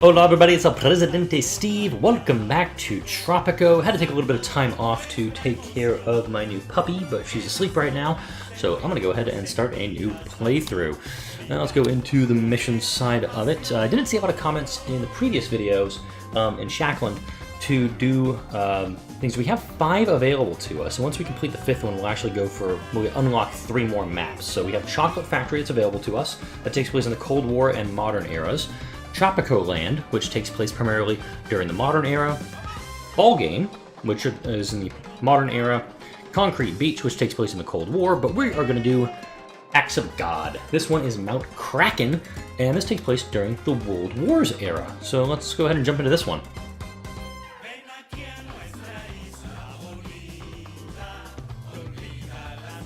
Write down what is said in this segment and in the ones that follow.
Hola everybody, it's El Presidente Steve. Welcome back to Tropico. Had to take a little bit of time off to take care of my new puppy, but she's asleep right now, so I'm going to go ahead and start a new playthrough. Now let's go into the mission side of it. I didn't see a lot of comments in the previous videos in Shackland to do things. We have 5 available to us, and once we complete the 5th one, we'll unlock 3 more maps. So we have Chocolate Factory that's available to us. That takes place in the Cold War and modern eras. Tropico Land, which takes place primarily during the modern era. Ball Game, which is in the modern era. Concrete Beach, which takes place in the Cold War, but we are going to do Acts of God. This one is Mount Kraken, and this takes place during the World Wars era. So let's go ahead and jump into this one.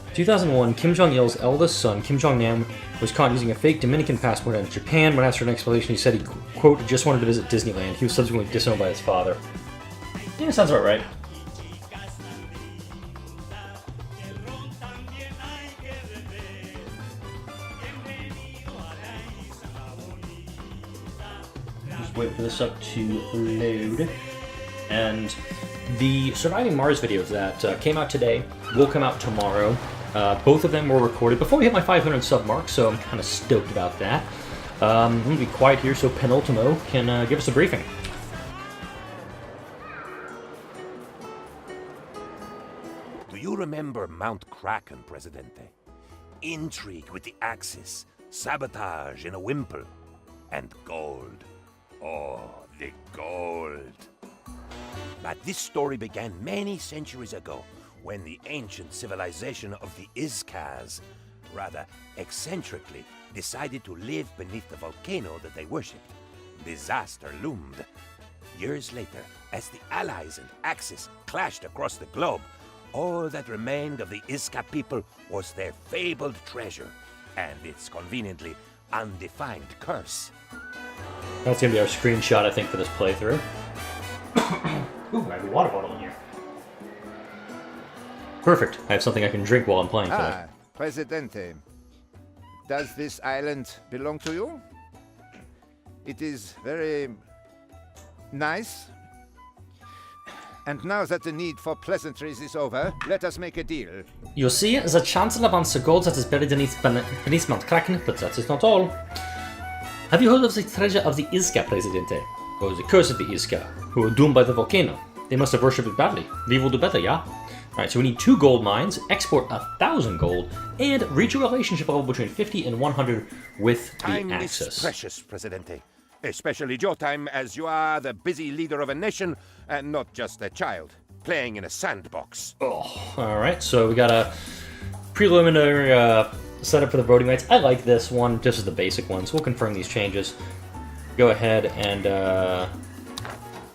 In 2001, Kim Jong-il's eldest son, Kim Jong-nam, was caught using a fake Dominican passport in Japan. When asked for an explanation, he said he, quote, just wanted to visit Disneyland. He was subsequently disowned by his father. Yeah, sounds about right. Just wait for this up to load. And the Surviving Mars videos that came out today will come out tomorrow. Both of them were recorded before we hit my 500 sub mark, so I'm kind of stoked about that. I'm going to be quiet here so Penultimo can give us a briefing. Do you remember Mount Kraken, Presidente? Intrigue with the Axis, sabotage in a wimple, and gold. Oh, the gold. But this story began many centuries ago, when the ancient civilization of the Izcas, rather eccentrically, decided to live beneath the volcano that they worshipped. Disaster loomed. Years later, as the Allies and Axis clashed across the globe, all that remained of the Izca people was their fabled treasure, and its conveniently undefined curse. That's going to be our screenshot, I think, for this playthrough. Ooh, I have a water bottle in here. Perfect. I have something I can drink while I'm playing today. Presidente. Does this island belong to you? It is very nice. And now that the need for pleasantries is over, let us make a deal. You see, the Chancellor wants the gold that is buried beneath Mount Kraken, but that is not all. Have you heard of the treasure of the Izca, Presidente? Or the curse of the Izca, who were doomed by the volcano? They must have worshipped it badly. We will do better, yeah? Alright, so we need 2 gold mines, export 1,000 gold, and reach a relationship level between 50 and 100 with the Time Axis. is precious, Presidente. Especially your time, as you are the busy leader of a nation, and not just a child, playing in a sandbox. Oh, alright, so we got a preliminary setup for the voting rights. I like this one, just as the basic one, so we'll confirm these changes. Go ahead and I'm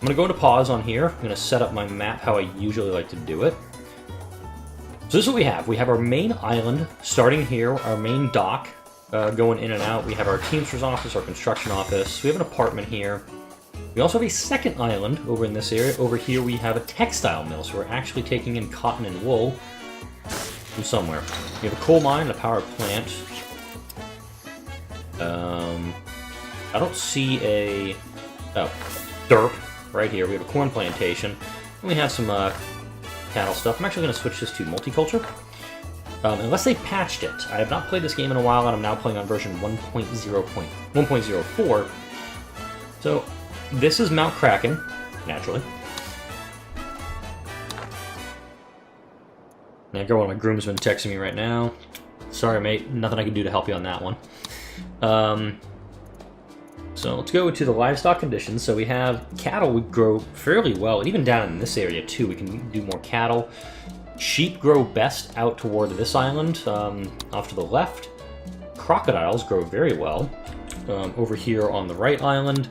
going to go into pause on here. I'm going to set up my map how I usually like to do it. So this is what we have. We have our main island starting here, our main dock going in and out. We have our Teamster's office, our construction office. We have an apartment here. We also have a second island over in this area. Over here we have a textile mill, so we're actually taking in cotton and wool from somewhere. We have a coal mine, a power plant. I don't see a... Oh, derp right here. We have a corn plantation. And we have some cattle stuff. I'm actually going to switch this to multiculture. Unless they patched it. I have not played this game in a while, and I'm now playing on version 1.04. So, this is Mount Kraken, naturally. Now, one of my groomsmen texting me right now. Sorry, mate. Nothing I can do to help you on that one. So let's go to the livestock conditions. So we have cattle would grow fairly well, and even down in this area too, we can do more cattle. Sheep grow best out toward this island, off to the left. Crocodiles grow very well over here on the right island.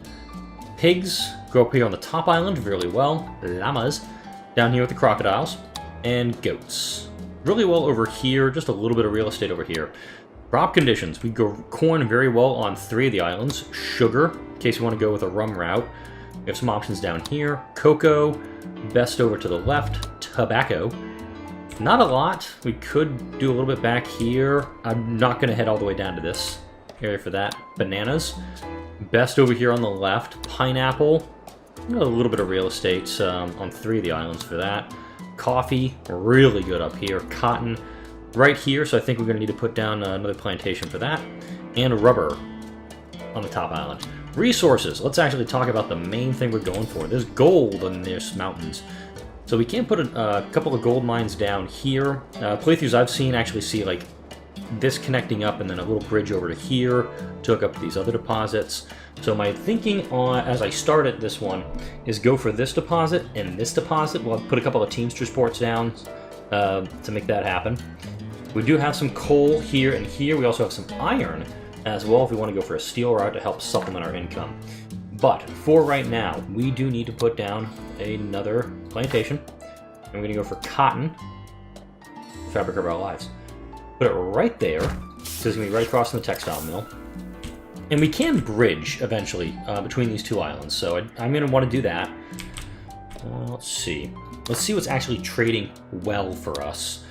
Pigs grow up here on the top island really well. Llamas down here with the crocodiles. And goats. Really well over here, just a little bit of real estate over here. Crop conditions. We grow corn very well on 3 of the islands. Sugar, in case you want to go with a rum route. We have some options down here. Cocoa, best over to the left. Tobacco. Not a lot. We could do a little bit back here. I'm not going to head all the way down to this area for that. Bananas. Best over here on the left. Pineapple. A little bit of real estate on 3 of the islands for that. Coffee, really good up here. Cotton, right here, so I think we're going to need to put down another plantation for that. And rubber on the top island. Resources, let's actually talk about the main thing we're going for. There's gold in these mountains. So we can put a couple of gold mines down here. Playthroughs I've seen actually see like this connecting up and then a little bridge over to here to hook up to these other deposits. So my thinking as I start at this one is go for this deposit and this deposit. We'll put a couple of Teamsters ports down to make that happen. We do have some coal here and here. We also have some iron as well if we want to go for a steel route to help supplement our income. But for right now, we do need to put down another plantation. And we're going to go for cotton, fabric of our lives. Put it right there, so it's going to be right across from the textile mill. And we can bridge, eventually, between these 2 islands, so I'm going to want to do that. Let's see. Let's see what's actually trading well for us.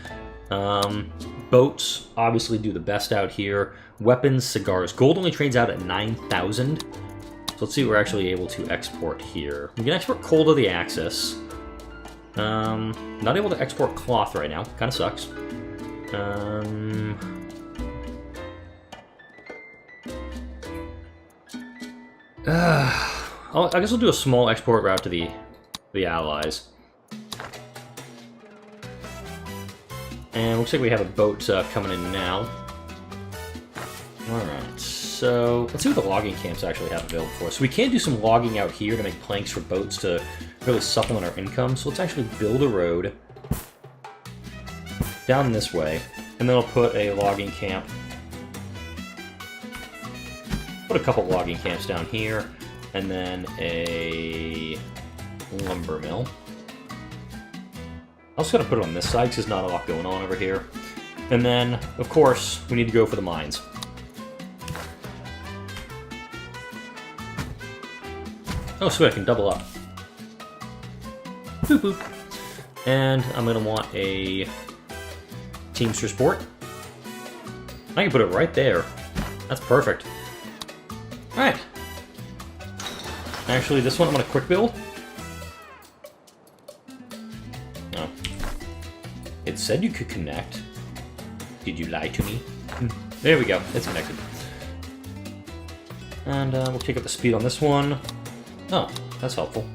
Boats, obviously, do the best out here. Weapons, cigars. Gold only trades out at 9,000. So let's see what we're actually able to export here. We can export coal to the Axis. Not able to export cloth right now. Kind of sucks. I guess I'll do a small export route to the Allies. And looks like we have a boat coming in now. Alright, so let's see what the logging camps actually have available for us. So we can do some logging out here to make planks for boats to really supplement our income. So let's actually build a road down this way, and then I'll put a logging camp. Put a couple logging camps down here, and then a lumber mill. I also gotta put it on this side because there's not a lot going on over here. And then, of course, we need to go for the mines. Oh, sweet, I can double up. Boop, boop. And I'm gonna want a Teamsters port. I can put it right there. That's perfect. Alright. Actually, this one I'm gonna quick build. Oh. It said you could connect. Did you lie to me? There we go. It's connected. And we'll take up the speed on this one. Oh, that's helpful.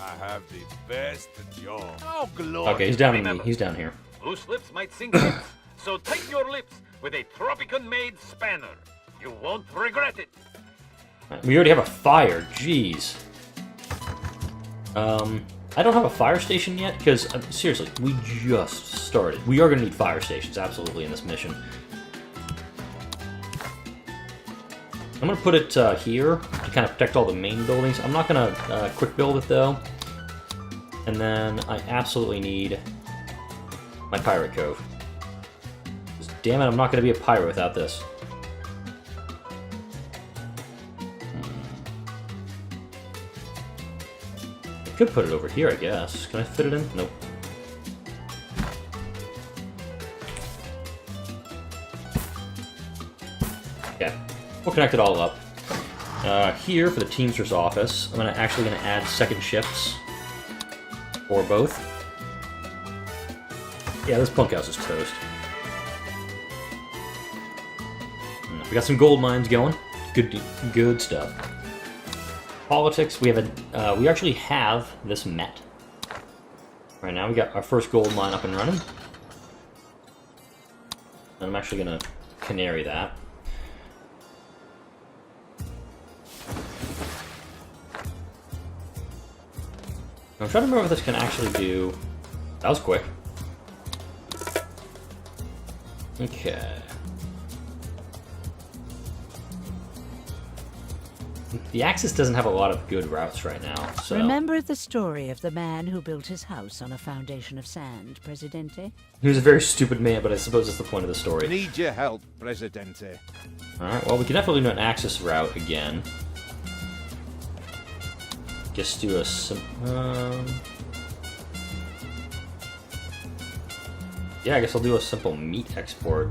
I have the best job. Oh, glory. Okay, he's down in me. He's down here. Loose lips might sink ships, so tighten your lips with a Tropican-made spanner. You won't regret it. We already have a fire. Jeez. I don't have a fire station yet because seriously, we just started. We are going to need fire stations absolutely in this mission. I'm going to put it here to kind of protect all the main buildings. I'm not going to quick build it though. And then I absolutely need my pirate cove. Damn it, I'm not going to be a pirate without this. I could put it over here, I guess. Can I fit it in? Nope. Okay, we'll connect it all up. Here, for the Teamsters office, I'm actually going to add second shifts for both. Yeah, this bunkhouse is toast. We got some gold mines going. Good stuff. Politics, we actually have this met. Right now we got our first gold mine up and running. And I'm actually gonna canary that. I'm trying to remember what this can actually do. That was quick. Okay. The Axis doesn't have a lot of good routes right now, so... Remember the story of the man who built his house on a foundation of sand, Presidente? He was a very stupid man, but I suppose that's the point of the story. Need your help, Presidente. Alright, well, we can definitely do an Axis route again. Just do a yeah, I guess I'll do a simple meat export.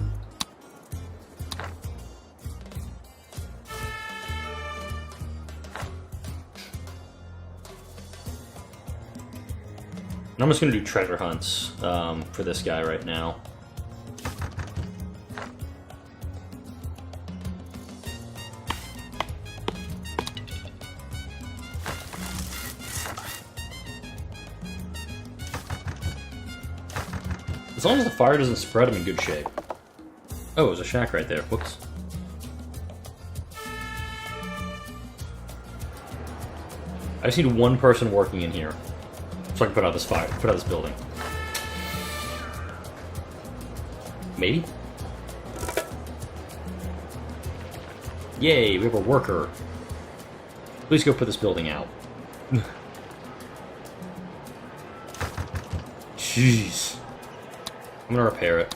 And I'm just going to do treasure hunts for this guy right now. As long as the fire doesn't spread, I'm in good shape. Oh, there's a shack right there. Whoops. I just need one person working in here, so I can put out this fire, put out this building. Maybe? Yay, we have a worker. Please go put this building out. Jeez. I'm gonna repair it.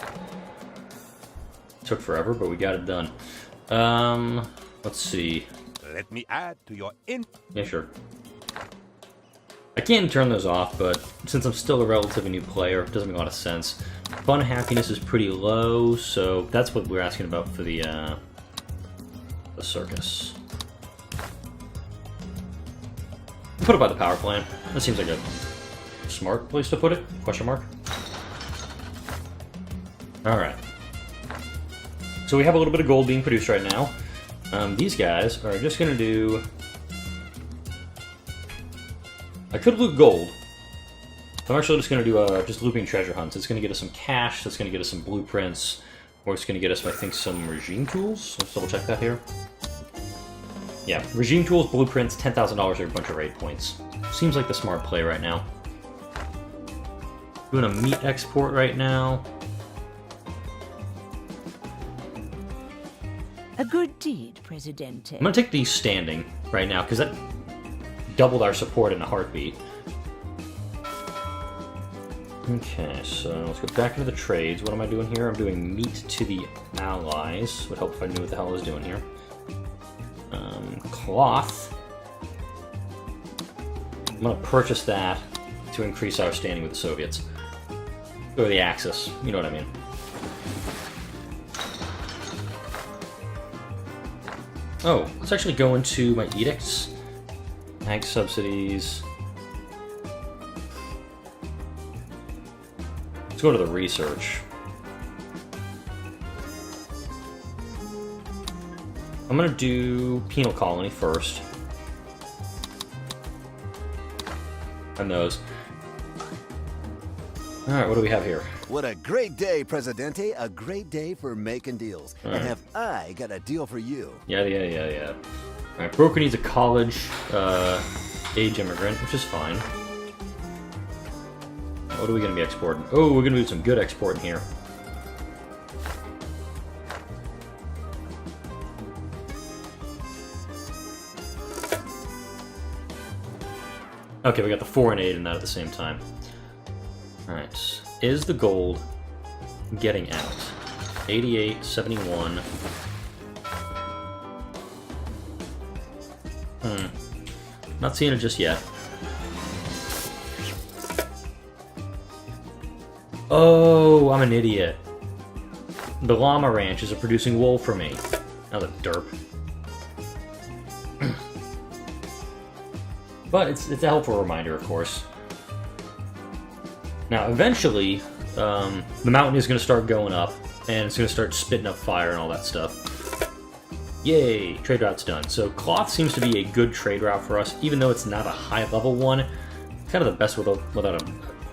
Took forever, but we got it done. Let's see. Let me add to your Yeah, sure. I can turn those off, but since I'm still a relatively new player, it doesn't make a lot of sense. Fun happiness is pretty low, so that's what we're asking about for the circus. Put it by the power plant. That seems like a smart place to put it? Question mark. Alright. So we have a little bit of gold being produced right now. These guys are just going to do... I could loot gold. I'm actually just going to do just looping treasure hunts. It's going to get us some cash, it's going to get us some blueprints, or it's going to get us, I think, some regime tools. Let's double check that here. Yeah, regime tools, blueprints, $10,000 or a bunch of raid points. Seems like the smart play right now. Doing a meat export right now. A good deed, Presidente. I'm going to take these standing right now, because that doubled our support in a heartbeat. Okay, so let's go back into the trades. What am I doing here? I'm doing meat to the allies. Would help if I knew what the hell I was doing here. Cloth. I'm going to purchase that to increase our standing with the Soviets. Or the Axis, you know what I mean. Oh, let's actually go into my edicts. Ag subsidies. Let's go to the research. I'm gonna do penal colony first. And those. Alright, what do we have here? What a great day, Presidente. A great day for making deals. All And right. have I got a deal for you? Yeah. Alright, broker needs a college age immigrant, which is fine. What are we gonna be exporting? Oh, we're gonna do some good exporting here. Okay, we got the 4 and 8 in that at the same time. Alright, is the gold getting out? 88, 71. Not seeing it just yet. Oh, I'm an idiot. The llama ranches are producing wool for me. Another derp. But it's a helpful reminder, of course. Now, eventually, the mountain is going to start going up, and it's going to start spitting up fire and all that stuff. Yay! Trade route's done. So cloth seems to be a good trade route for us, even though it's not a high-level one. It's kind of the best without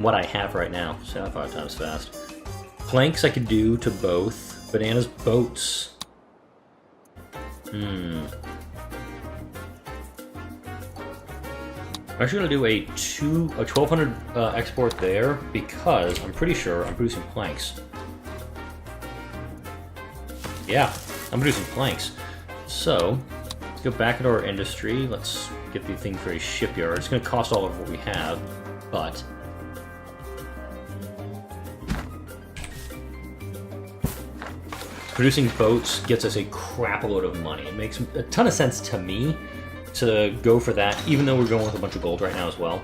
what I have right now. So 5 times fast. Planks I could do to both. Bananas, boats. I'm actually going to do a 1200 export there because I'm pretty sure I'm producing planks. Yeah, I'm producing planks. So, let's go back into our industry. Let's get the thing for a shipyard. It's going to cost all of what we have, but... producing boats gets us a crap load of money. It makes a ton of sense to me to go for that, even though we're going with a bunch of gold right now as well.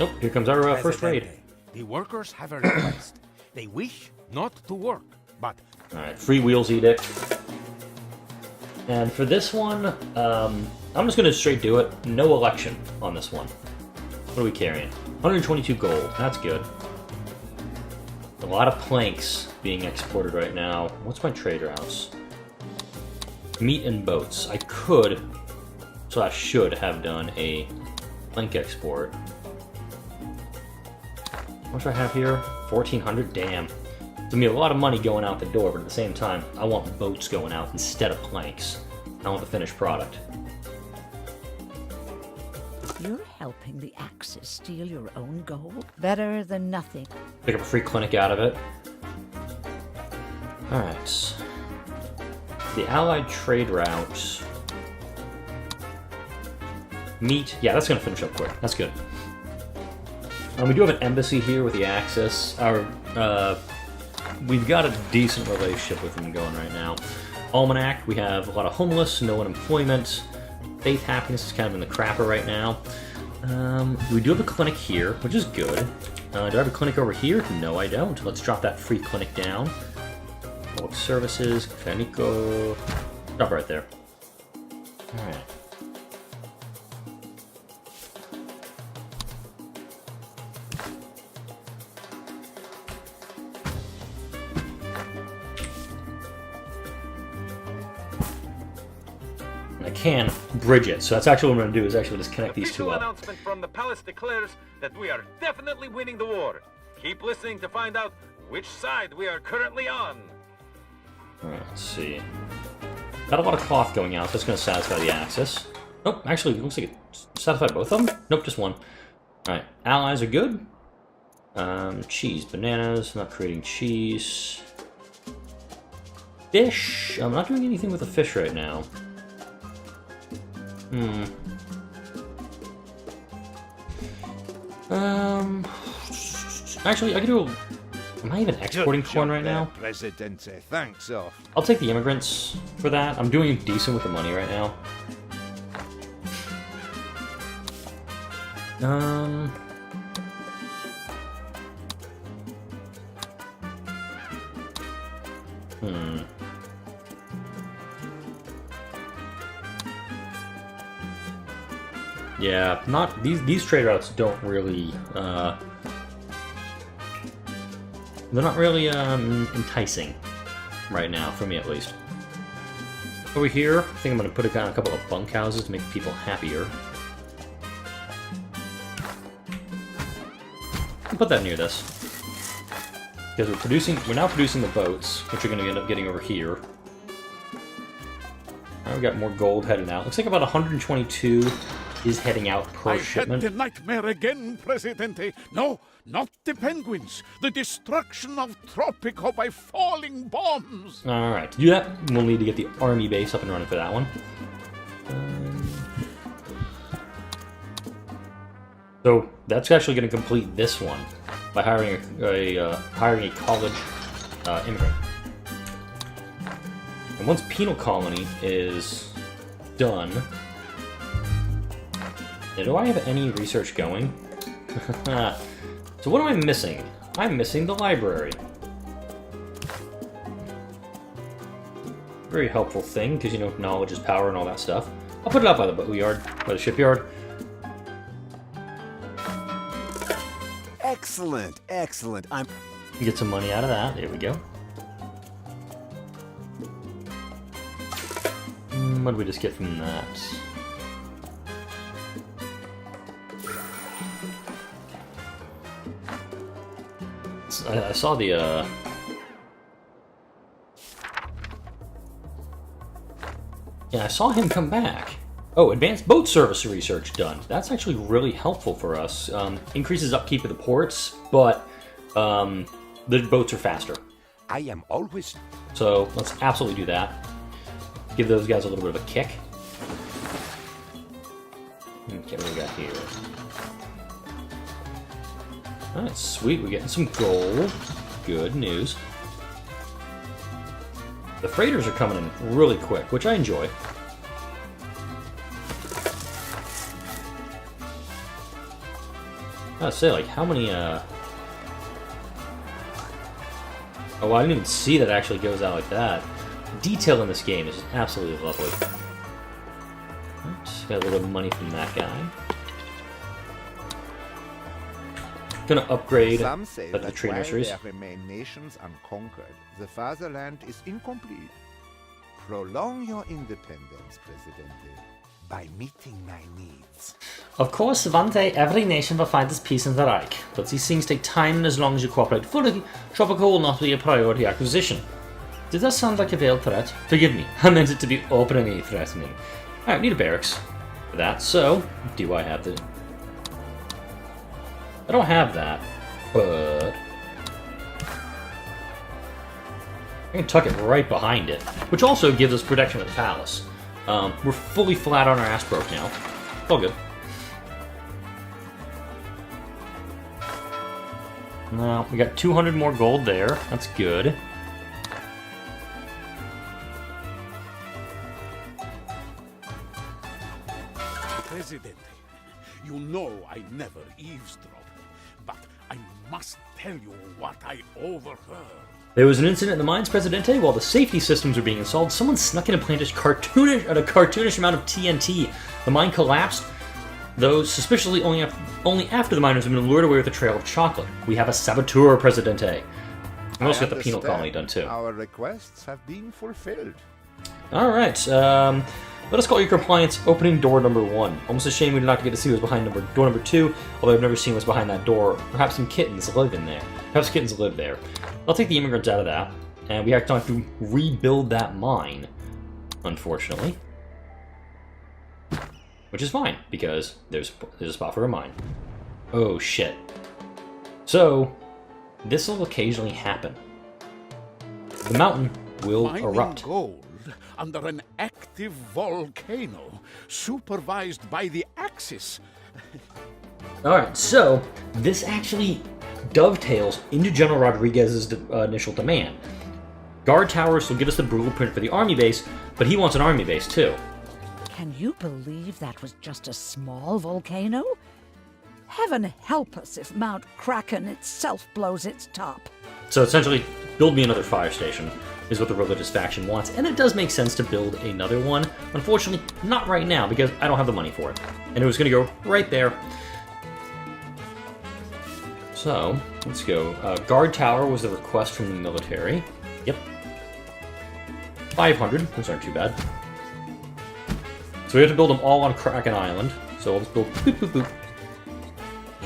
Nope, here comes our first raid. The workers have a request. They wish not to work, but Alright, free wheels edict. And for this one, I'm just going to straight do it. No election on this one. What are we carrying? 122 gold. That's good. A lot of planks being exported right now. What's my trade routes? Meat and boats. I could, so I should have done a plank export. How much do I have here? 1,400? Damn. It's gonna be a lot of money going out the door, but at the same time, I want boats going out instead of planks. I want the finished product. You're helping the Axis steal your own gold? Better than nothing. Pick up a free clinic out of it. Alright. The Allied trade route. Meat. Yeah, that's going to finish up quick. That's good. We do have an embassy here with the Axis. We've got a decent relationship with them going right now. Almanac, we have a lot of homeless, no unemployment. Faith Happiness is kind of in the crapper right now. We do have a clinic here, which is good. Do I have a clinic over here? No, I don't. Let's drop that free clinic down. Public services, Tropico. Drop right there. Alright. I can bridge it, so that's actually what I'm going to do, is actually just connect these two Official up. announcement from the palace declares that we are definitely winning the war. Keep listening to find out which side we are currently on. Alright, let's see. Got a lot of cloth going out, so that's going to satisfy the Axis. Nope, actually, it looks like it satisfied both of them. Nope, just one. Alright, allies are good. Cheese, bananas, not creating cheese. Fish, I'm not doing anything with the fish right now. Actually, I can do a... Am I even exporting corn right now? Presidente, thanks off. I'll take the immigrants for that. I'm doing decent with the money right now. Yeah, not these trade routes don't really they're not really enticing right now, for me at least. Over here, I think I'm gonna put down a couple of bunkhouses to make people happier. I'll put that near this. Because we're now producing the boats, which are gonna end up getting over here. Alright, we got more gold heading out. Looks like about 122 is heading out per shipment. I had the nightmare again, Presidente. No, not the penguins. The destruction of Tropico by falling bombs. Alright, to do that, we'll need to get the army base up and running for that one. So, that's actually going to complete this one by hiring a college immigrant. And once penal colony is done... Do I have any research going? So what am I missing? I'm missing the library. Very helpful thing, because, you know, knowledge is power and all that stuff. I'll put it out by the boatyard, by the shipyard. Excellent, excellent. Get some money out of that. There we go. What did we just get from that? I saw the, Yeah, I saw him come back. Oh, advanced boat service research done. That's actually really helpful for us. Increases upkeep of the ports, but the boats are faster. I am always... So let's absolutely do that. Give those guys a little bit of a kick. Okay, what do we got here? That's sweet, we're getting some gold. Good news. The freighters are coming in really quick, which I enjoy. I gotta say, like, how many, Oh, I didn't even see that it actually goes out like that. detail in this game is just absolutely lovely. Right, got a little bit of money from that guy. Gonna upgrade Some say the that tree while nurseries. there remain nations unconquered, the fatherland is incomplete. Prolong your independence, Presidente, by meeting my needs. Of course, one day every nation will find its peace in the Reich, but these things take time, and as long as you cooperate fully, Tropico will not be a priority acquisition. Did that sound like a veiled threat? Forgive me, I meant it to be openly threatening. Alright, need a barracks for that, so do I have the... I don't have that, but... I can tuck it right behind it, which also gives us protection of the palace. We're fully flat on our ass broke now. All good. Now, we got 200 more gold there. That's good. Presidente, you know I never eavesdrop, but I must tell you what I overheard. There was an incident in the mines, Presidente. While the safety systems were being installed, someone snuck in and planted a cartoonish amount of TNT. The mine collapsed, though suspiciously only after the miners have been lured away with a trail of chocolate. We have a saboteur, Presidente. We also got the penal colony done too. Our requests have been fulfilled. All right. Let us call your compliance opening door number 1. Almost a shame we did not get to see what's behind door number 2, although I've never seen what's behind that door. Perhaps some kittens live in there. Perhaps kittens live there. I'll take the immigrants out of that, and we have to rebuild that mine, unfortunately. Which is fine, because there's a spot for a mine. Oh, shit. So, this will occasionally happen. The mountain will erupt. Gold under an active volcano, supervised by the Axis. Alright, so this actually dovetails into General Rodriguez's initial demand. Guard towers will give us the blueprint for the army base, but he wants an army base too. Can you believe that was just a small volcano? Heaven help us if Mount Kraken itself blows its top. So essentially, build me another fire station is what the religious faction wants, and it does make sense to build another one. Unfortunately, not right now, because I don't have the money for it. And it was going to go right there. So, let's go. Guard tower was the request from the military. Yep. 500, those aren't too bad. So we have to build them all on Kraken Island. So let's build boop boop boop.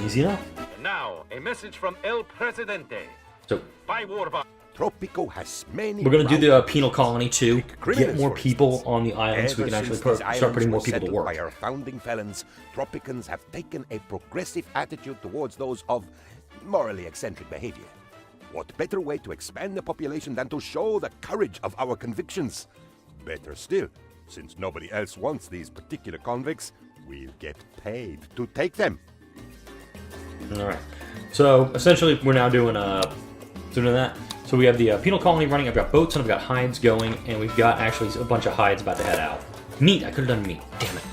Easy enough. And now, a message from El Presidente. So By Warba. Tropico has many. we're going to do the penal colony too. criminals, Get more for people instance. on the island so we can Ever actually since these start islands putting more were people to settled work. by our founding felons, Tropicans have taken a progressive attitude towards those of morally eccentric behavior. What better way to expand the population than to show the courage of our convictions? Better still, since nobody else wants these particular convicts, we'll get paid to take them. Alright. So essentially we're now doing that. So we have the penal colony running, I've got boats and I've got hides going, and we've got actually a bunch of hides about to head out. Meat, I could have done meat, damn it.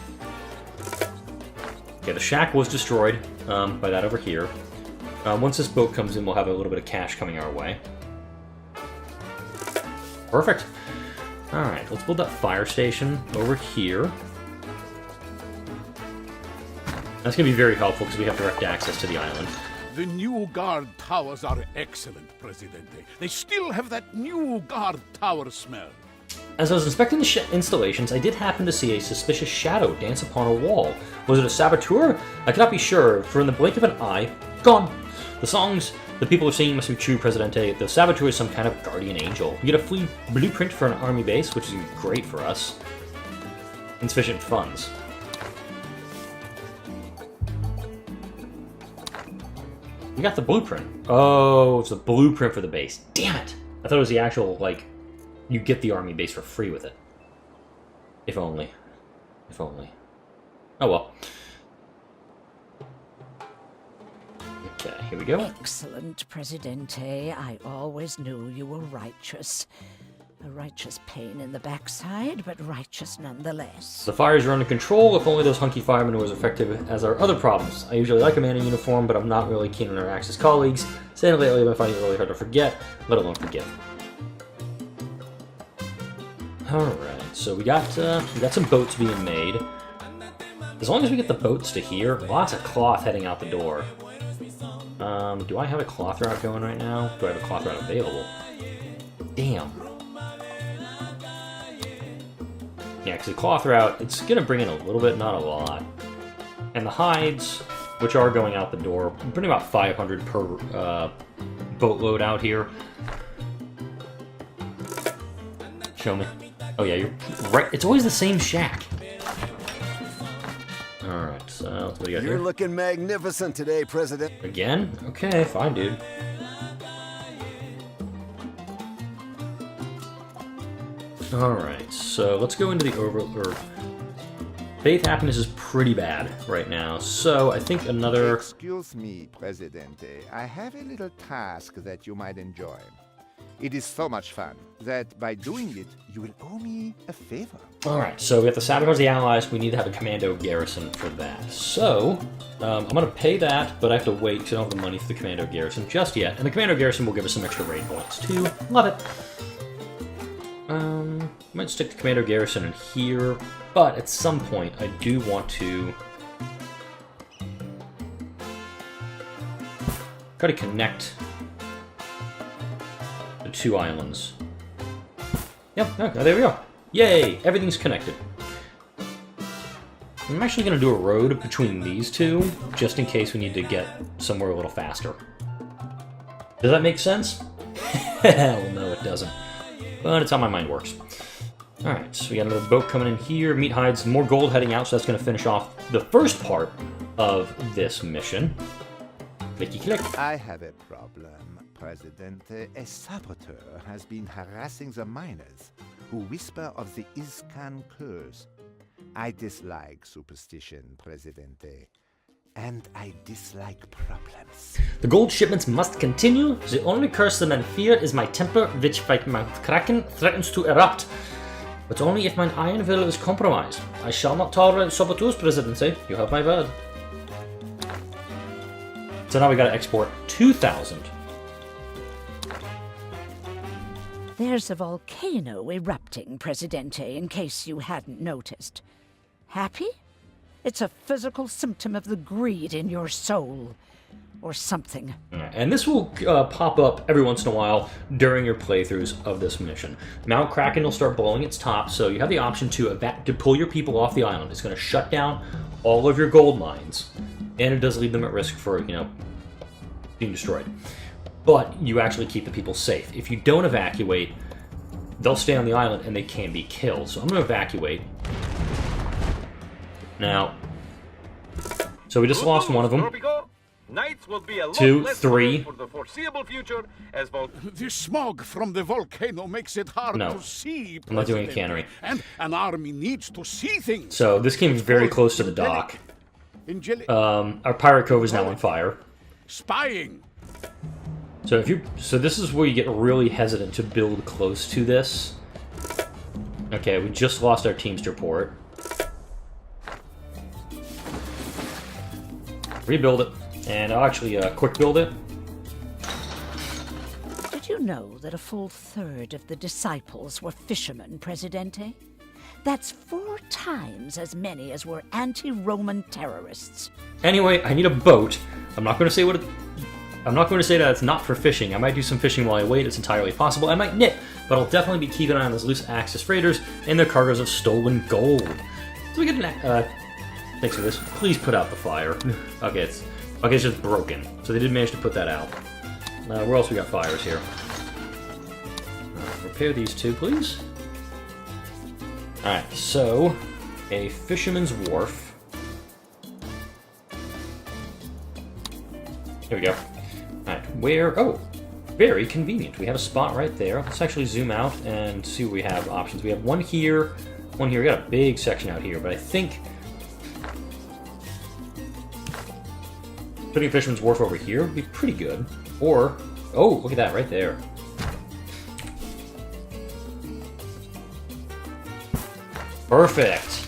Okay, the shack was destroyed by that over here. Once this boat comes in, we'll have a little bit of cash coming our way. Perfect. Alright, let's build that fire station over here. That's going to be very helpful because we have direct access to the island. The new guard towers are excellent, Presidente. They still have that new guard tower smell. As I was inspecting the installations, I did happen to see a suspicious shadow dance upon a wall. Was it a saboteur? I cannot be sure, for in the blink of an eye, gone. The songs the people are singing must be true, Presidente. The saboteur is some kind of guardian angel. We get a free blueprint for an army base, which is great for us. Insufficient funds. We got the blueprint. Oh, it's the blueprint for the base. Damn it! I thought it was the actual, like, you get the army base for free with it. If only. If only. Oh well. Okay, here we go. Excellent, Presidente. I always knew you were righteous. A righteous pain in the backside, but righteous nonetheless. The fires are under control. If only those hunky firemen were as effective as our other problems. I usually like a man in uniform, but I'm not really keen on our Axis colleagues. Saying lately, I've been finding it really hard to forget, let alone forgive. Alright, so we got some boats being made. As long as we get the boats to here, lots of cloth heading out the door. Do I have a cloth route going right now? Do I have a cloth route available? Damn. Yeah, because the cloth route, it's going to bring in a little bit, not a lot. And the hides, which are going out the door, I'm putting about 500 per boatload out here. Show me. Oh yeah, you're right. It's always the same shack. Alright, so what do you got here? You're looking magnificent today, President. Again? Okay, fine, dude. Alright, so let's go into the Faith happiness is pretty bad right now, so I think another... Excuse me, Presidente. I have a little task that you might enjoy. It is so much fun that by doing it, you will owe me a favor. Alright, so we have to sabotage the allies. We need to have a commando garrison for that. So, I'm going to pay that, but I have to wait because I don't have the money for the commando garrison just yet. And the commando garrison will give us some extra raid points too. Love it. I might stick the commando garrison in here, but at some point I do want to try to connect the two islands. Yep, okay, there we go. Yay! Everything's connected. I'm actually going to do a road between these two, just in case we need to get somewhere a little faster. Does that make sense? Hell no, it doesn't. But it's how my mind works. Alright, so we got another boat coming in here. Meat hides, more gold heading out, so that's going to finish off the first part of this mission. Clicky click. I have a problem, Presidente. A saboteur has been harassing the miners, who whisper of the Iscan curse. I dislike superstition, Presidente. And I dislike problems. The gold shipments must continue. The only curse the men fear is my temper, which by Mount Kraken threatens to erupt. But only if my iron will is compromised. I shall not tolerate saboteurs, Presidency. You have my word. So now we gotta export 2,000. There's a volcano erupting, Presidente, in case you hadn't noticed. Happy? It's a physical symptom of the greed in your soul. Or something. And this will pop up every once in a while during your playthroughs of this mission. Mount Kraken will start blowing its top, so you have the option to pull your people off the island. It's going to shut down all of your gold mines, and it does leave them at risk for, being destroyed. But you actually keep the people safe. If you don't evacuate, they'll stay on the island and they can be killed. So I'm going to evacuate. Now, so we just lost one of them. Tropico. Nights will be a lot 2, less 3. for the foreseeable future as The smog from the volcano makes it hard No. to see. I'm not doing a President. cannery. And an army needs to see things. So this came very close to the dock. Our pirate cove is now on fire. Spying. So this is where you get really hesitant to build close to this. Okay, we just lost our Teamster port. Rebuild it, and I'll actually quick build it. Did you know that a full third of the disciples were fishermen, Presidente? That's 4 times as many as were anti-Roman terrorists. Anyway, I need a boat. I'm not going to say that it's not for fishing. I might do some fishing while I wait. It's entirely possible. I might knit, but I'll definitely be keeping an eye on those loose Axis freighters and their cargoes of stolen gold. So we get an thanks for this. Please put out the fire. Okay, it's just broken. So they did manage to put that out. Where else we got fires here? Repair these two, please. Alright, so a fisherman's wharf. Here we go. Alright, where... Oh, very convenient. We have a spot right there. Let's actually zoom out and see what we have options. We have one here, one here. We got a big section out here, but I think... putting a fisherman's wharf over here would be pretty good. Or... Oh, look at that right there. Perfect!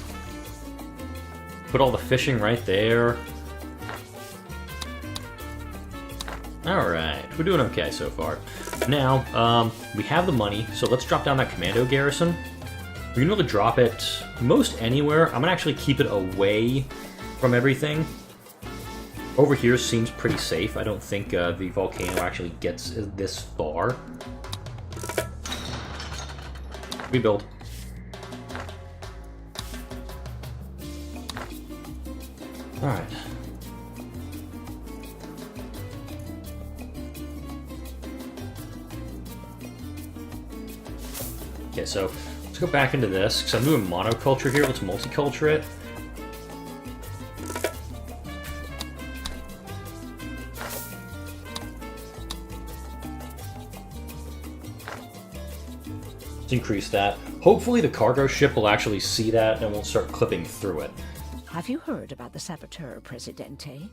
Put all the fishing right there. Alright, we're doing okay so far. Now, we have the money, so let's drop down that commando garrison. We're gonna be able to drop it most anywhere. I'm gonna actually keep it away from everything. Over here seems pretty safe. I don't think the volcano actually gets this far. Rebuild. Alright. Okay, so let's go back into this, because I'm doing monoculture here. Let's multiculture it. Let's increase that. Hopefully the cargo ship will actually see that and won't start clipping through it. Have you heard about the saboteur, Presidente?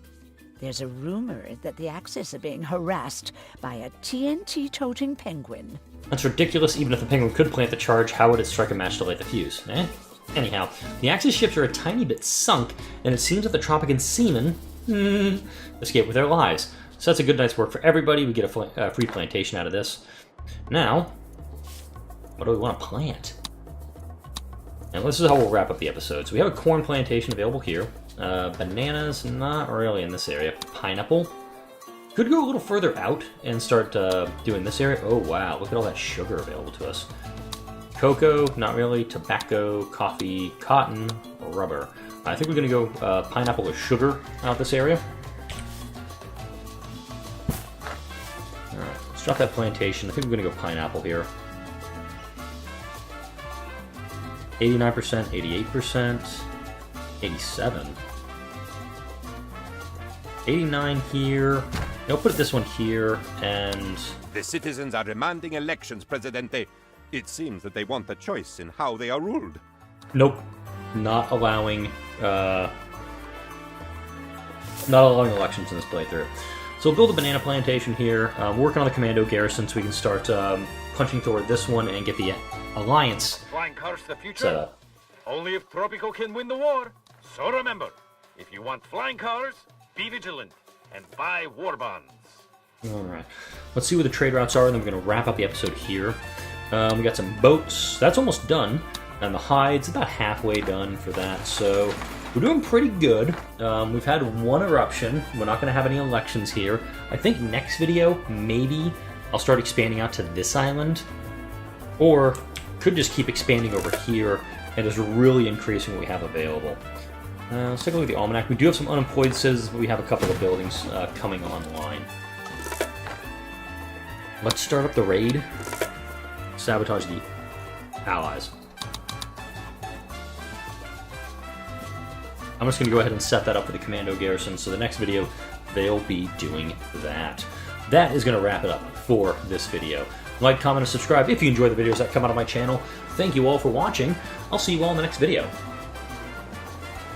There's a rumor that the Axis are being harassed by a TNT-toting penguin. That's ridiculous. Even if the penguin could plant the charge, how would it strike a match to light the fuse? Eh? Anyhow, the Axis ships are a tiny bit sunk, and it seems that the Tropican seamen escape with their lives. So that's a good night's work for everybody. We get a free plantation out of this. Now, what do we want to plant? And this is how we'll wrap up the episode. So we have a corn plantation available here. Bananas, not really in this area. Pineapple. Could go a little further out and start doing this area. Oh, wow. Look at all that sugar available to us. Cocoa, not really. Tobacco, coffee, cotton, rubber. I think we're going to go pineapple or sugar out this area. Alright, let's drop that plantation. I think we're going to go pineapple here. 89%, 88%, 87%. 89 here. No, put this one here, and... The citizens are demanding elections, Presidente. It seems that they want a choice in how they are ruled. Nope. Not allowing elections in this playthrough. So we'll build a banana plantation here. Working on the commando garrison so we can start punching toward this one and get the alliance Flying cars to the future? set up. Only if Tropico can win the war. So remember, if you want flying cars, be vigilant and buy war bonds. Alright. Let's see where the trade routes are, and then we're going to wrap up the episode here. We got some boats. That's almost done. And the hides, about halfway done for that. So we're doing pretty good. We've had one eruption. We're not going to have any elections here. I think next video, maybe I'll start expanding out to this island. Or could just keep expanding over here and just really increasing what we have available. Let's take a look at the almanac. We do have some unemployed citizens, but we have a couple of buildings coming online. Let's start up the raid. Sabotage the allies. I'm just going to go ahead and set that up for the commando garrison, so the next video, they'll be doing that. That is going to wrap it up for this video. Like, comment, and subscribe if you enjoy the videos that come out of my channel. Thank you all for watching. I'll see you all in the next video.